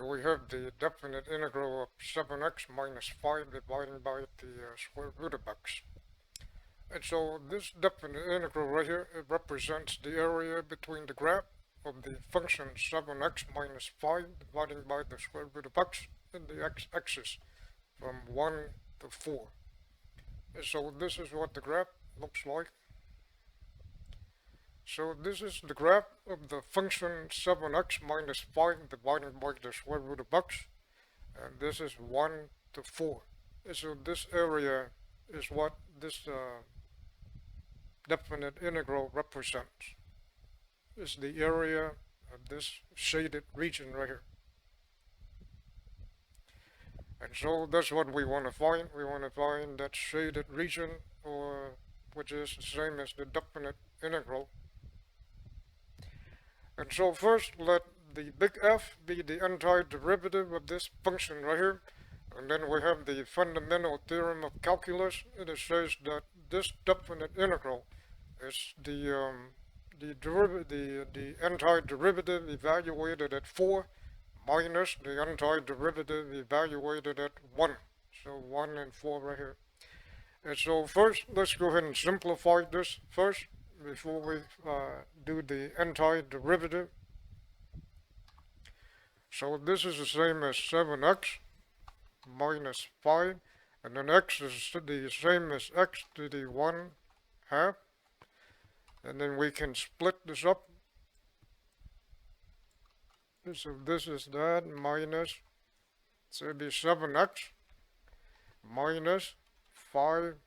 Here we have the definite integral of 7x minus 5 divided by the square root of x. And so this definite integral right here, it represents the area between the graph of the function 7x minus 5 divided by the square root of x and the x-axis from 1 to 4. And so this is what the graph looks like. So this is the graph of the function 7x minus 5 divided by the square root of x, and this is 1 to 4. And so this area is what this definite integral represents. It's the area of this shaded region right here. And so that's what we want to find. We want to find that shaded region, or which is the same as the definite integral. And so first let the big F be the antiderivative of this function right here. And then we have the fundamental theorem of calculus. It says that this definite integral is the antiderivative evaluated at 4 minus the antiderivative evaluated at 1. So 1 and 4 right here. And so first, let's go ahead and simplify this first before we do the antiderivative. So this is the same as 7x minus 5, and then x is the same as x to the 1/2, and then we can split this up. So this is that minus, so it'd be 7x minus 5,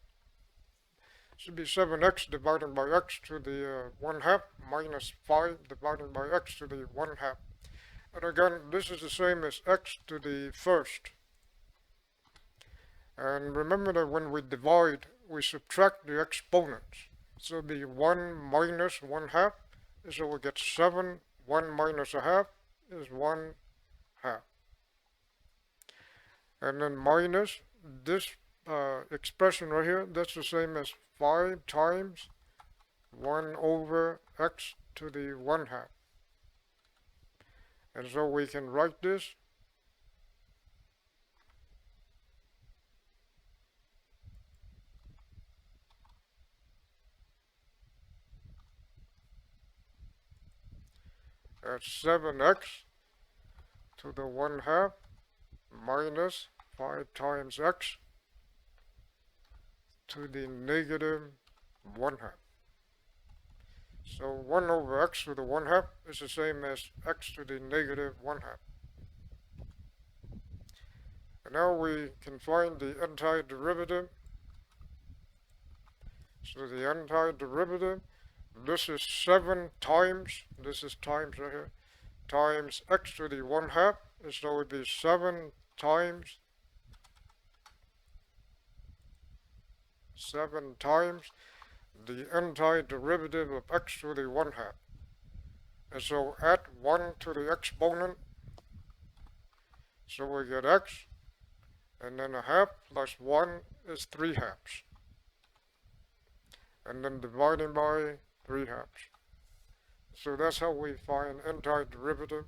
should be 7x divided by x to the 1/2 minus 5 divided by x to the 1/2. And again, this is the same as x to the first. And remember that when we divide, we subtract the exponents. So it'd be 1 minus 1/2, so we get 7, 1 minus 1/2 is 1/2. And then minus this expression right here, that's the same as 5 times 1 over x to the 1/2. And so we can write this as 7x to the 1/2 minus 5 times x to the negative 1/2. So 1 over x to the 1/2 is the same as x to the negative 1/2. And now we can find the antiderivative. So the antiderivative, this is 7 times, this is times right here, times x to the 1/2, so it would be 7 times the antiderivative of x to the 1/2. And so add 1 to the exponent, so we get x, and then 1/2 plus 1 is 3/2. And then dividing by 3/2. So that's how we find antiderivative.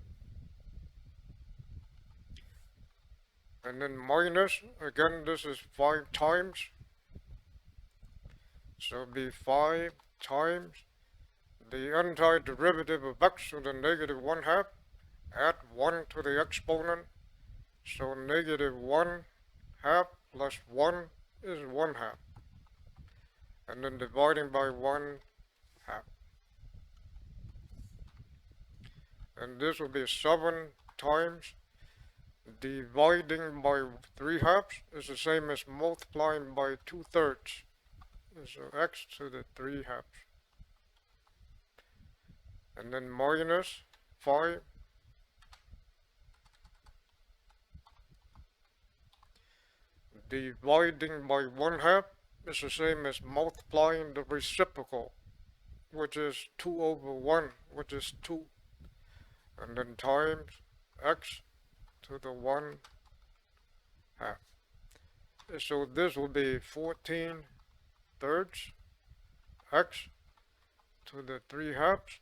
And then minus, again, this is 5 times. So it'd be 5 times the antiderivative of x to the negative 1/2, add 1 to the exponent, so negative 1/2 plus 1 is 1/2, and then dividing by 1/2. And this will be 7 times dividing by 3/2 is the same as multiplying by 2/3. So x to the 3/2. And then minus 5 dividing by 1/2 is the same as multiplying the reciprocal, which is 2 over 1, which is 2. And then times x to the 1/2. So this will be 14/3 x to the 3/2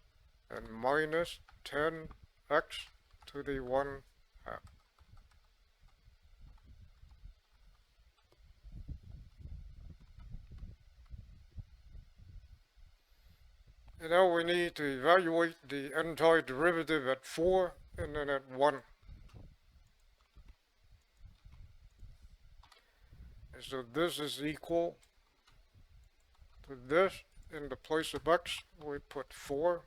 and minus 10x to the 1/2. And now we need to evaluate the antiderivative at 4 and then at 1. And so this is equal to this. In the place of x, we put 4.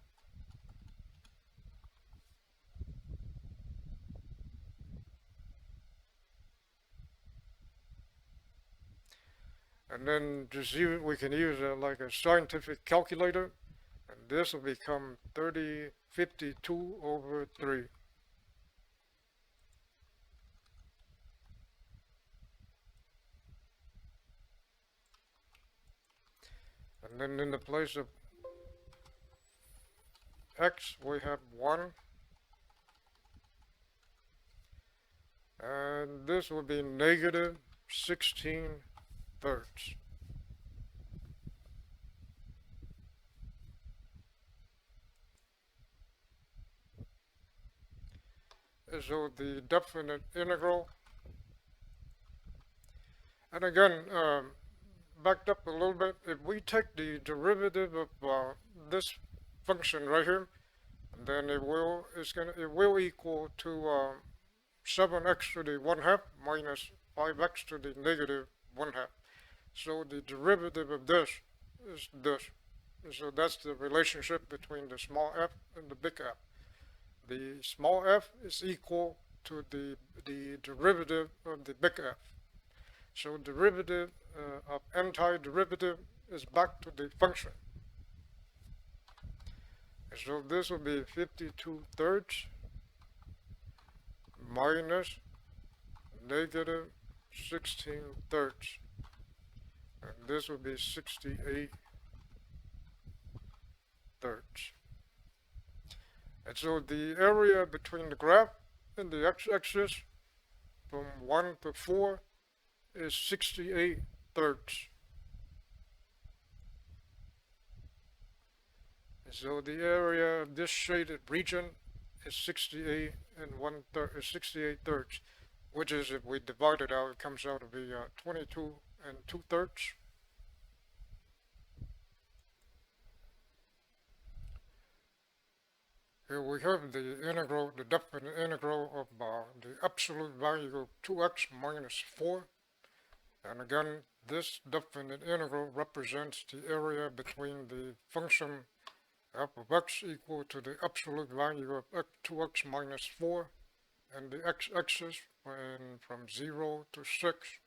And then just use, we can use like a scientific calculator, and this will become 3052 over 3. And then in the place of x, we have 1. And this will be negative 16 thirds. And so the definite integral, and again, backed up a little bit, if we take the derivative of this function right here, then it will equal to 7x to the 1/2 minus 5x to the negative 1/2. So the derivative of this is this. And so that's the relationship between the small f and the big F. The small f is equal to the derivative of the big F. So derivative of antiderivative is back to the function. And so this will be 52 thirds minus negative 16 thirds. And this will be 68 thirds. And so the area between the graph and the x-axis from 1 to 4 is 68 thirds. And so the area of this shaded region is 68 and 68 thirds, which is, if we divide it out, it comes out to be 22 and 2/3. Here we have the integral, the definite integral of the absolute value of 2x minus 4. And again, this definite integral represents the area between the function f of x equal to the absolute value of 2x minus 4 and the x-axis from 0 to 6.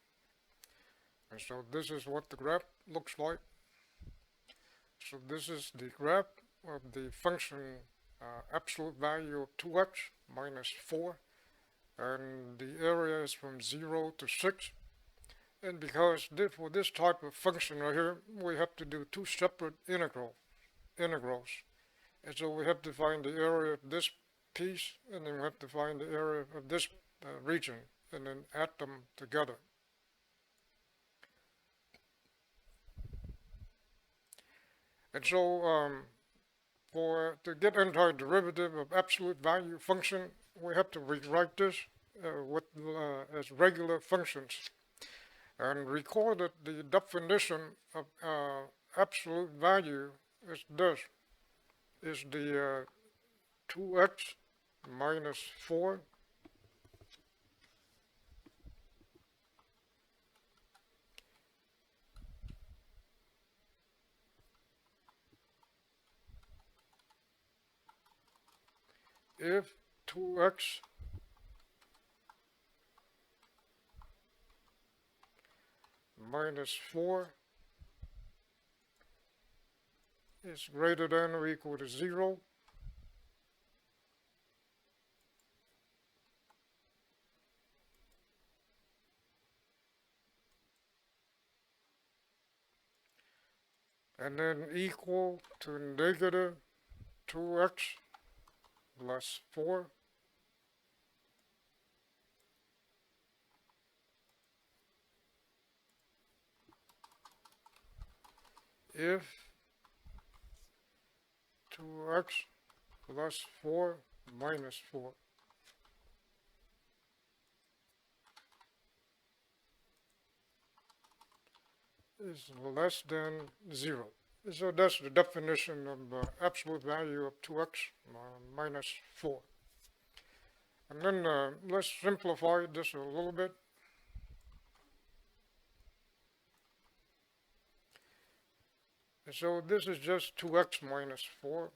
And so this is what the graph looks like. So this is the graph of the function absolute value of 2x minus 4, and the area is from 0 to 6. And because for this type of function right here, we have to do two separate integrals. And so we have to find the area of this piece, and then we have to find the area of this region, and then add them together. And so to get antiderivative of absolute value function, we have to rewrite this as regular functions. And recall that the definition of absolute value is this, is the 2x minus 4 if 2x minus 4 is greater than or equal to 0, and then equal to negative 2x plus 4 if 2x plus 4 minus 4 is less than 0. So that's the definition of absolute value of 2x minus 4. And then let's simplify this a little bit. So this is just 2x minus 4.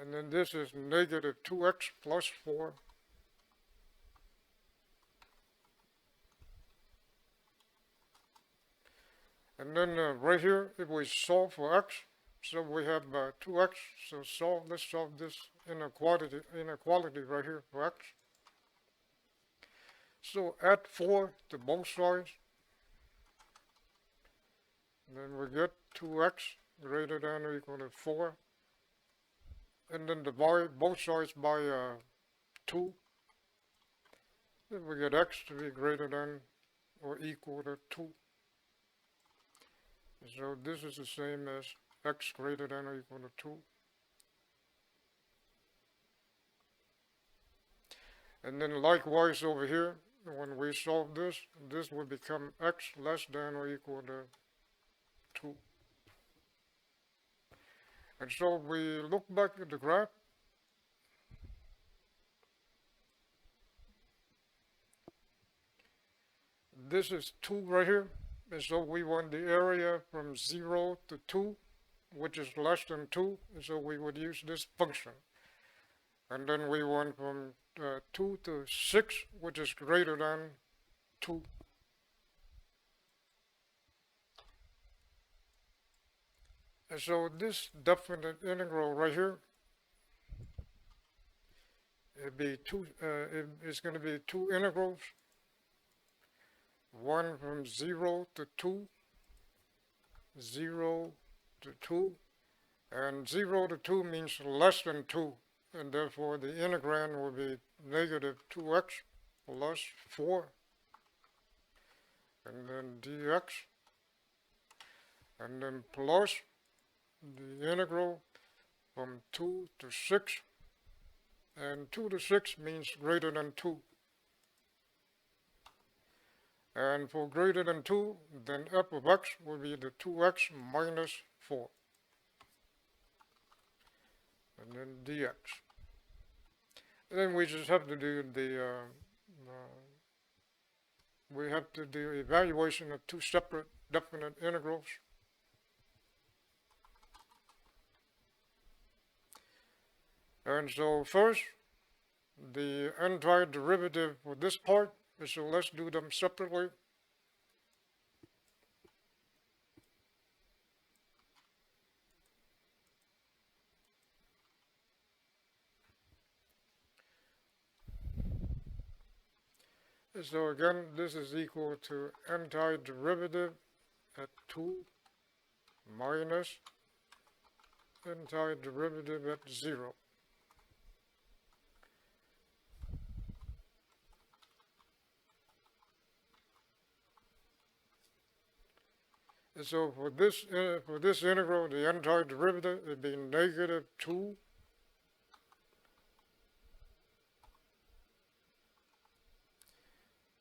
And then this is negative 2x plus 4. And then right here, if we solve for x, so we have 2x, so let's solve this inequality right here for x. So add 4 to both sides. Then we get 2x greater than or equal to 4. And then divide both sides by 2. Then we get x to be greater than or equal to 2. So this is the same as x greater than or equal to 2. And then likewise over here, when we solve this, this will become x less than or equal to 2. And so we look back at the graph. This is 2 right here. And so we want the area from 0 to 2, which is less than 2. And so we would use this function. And then we want from 2 to 6, which is greater than 2. And so this definite integral right here, it's going to be 2 integrals. One from 0 to 2, 0 to 2, and 0 to 2 means less than 2, and therefore the integrand will be negative 2x plus 4, and then dx, and then plus the integral from 2 to 6, and 2 to 6 means greater than 2. And for greater than 2, then f of x will be the 2x minus 4. And then dx. And then we just have to do the evaluation of 2 separate definite integrals. And so first, the antiderivative for this part, so let's do them separately. So again, this is equal to antiderivative at 2 minus antiderivative at 0. And so for this integral, the antiderivative would be negative 2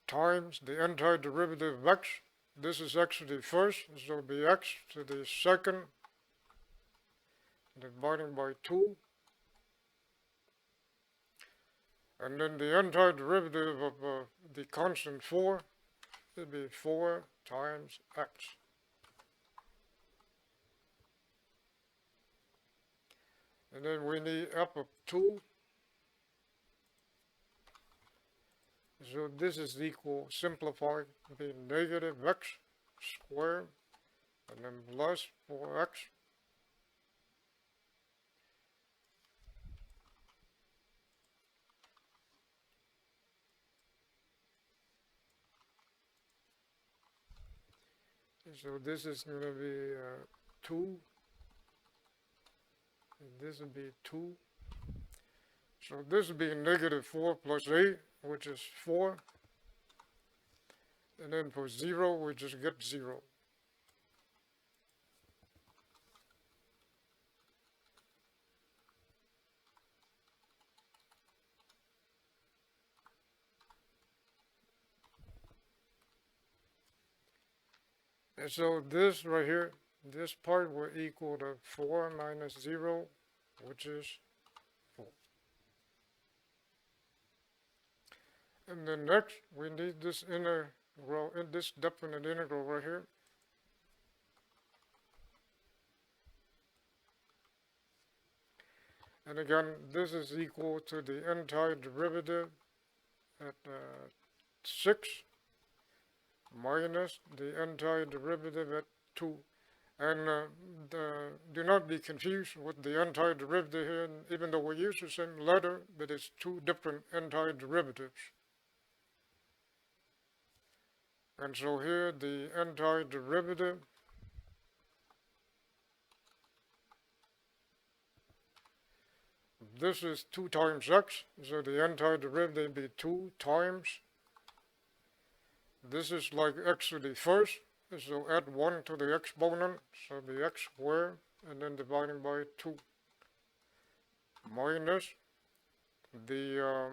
times the antiderivative of x. This is x to the first, so it will be x to the second dividing by 2. And then the antiderivative of the constant 4 will be 4 times x. And then we need f of 2. So this is equal, simplified, to be negative x squared, and then plus 4x. So this is going to be 2. And this would be 2. So this would be negative 4 plus 8, which is 4. And then for 0, we just get 0. And so this right here, this part will equal to 4 minus 0, which is 4. And then next, we need this integral, this definite integral right here. And again, this is equal to the antiderivative at 6 minus the antiderivative at 2. And do not be confused with the antiderivative here, even though we use the same letter, but it's two different antiderivatives. And so here the antiderivative this is 2 times x, so the antiderivative would be 2 times. This is like x to the first, so add 1 to the exponent, so the x squared, and then dividing by 2. Minus the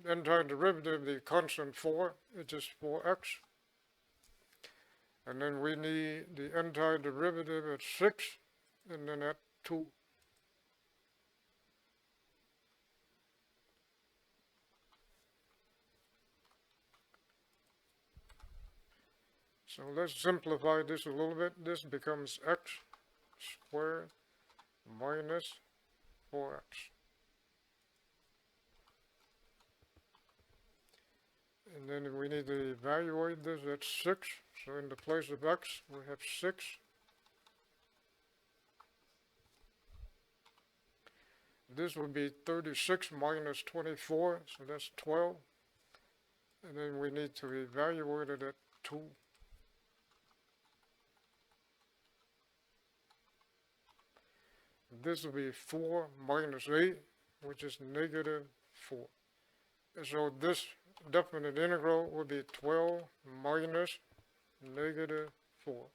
antiderivative, the constant 4, which is 4x. And then we need the antiderivative at 6, and then at 2. So let's simplify this a little bit. This becomes x squared minus 4x. And then we need to evaluate this at 6. So in the place of x, we have 6. This would be 36 minus 24, so that's 12. And then we need to evaluate it at 2. This will be 4 minus 8, which is negative 4. And so this definite integral would be 12 minus negative 4,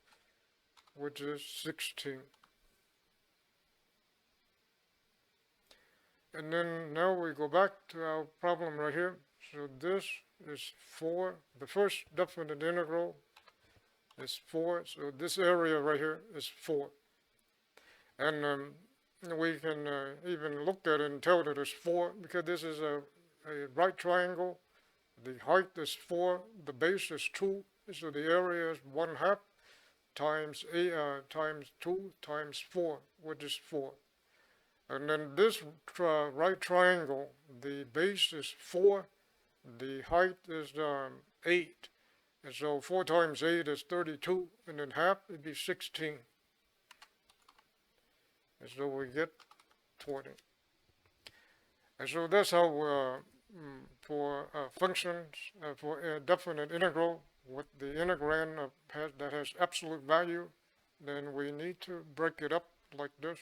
which is 16. And then now we go back to our problem right here. So this is 4. The first definite integral is 4. So this area right here is 4. And we can even look at it and tell that it's 4 because this is a right triangle. The height is 4, the base is 2, so the area is 1/2 times 2 times 4, which is 4. And then this right triangle, the base is 4, the height is 8. And so 4 times 8 is 32, and then half would be 16. And so we get 20. And so that's how for functions, for a definite integral with the integrand that has absolute value, then we need to break it up like this.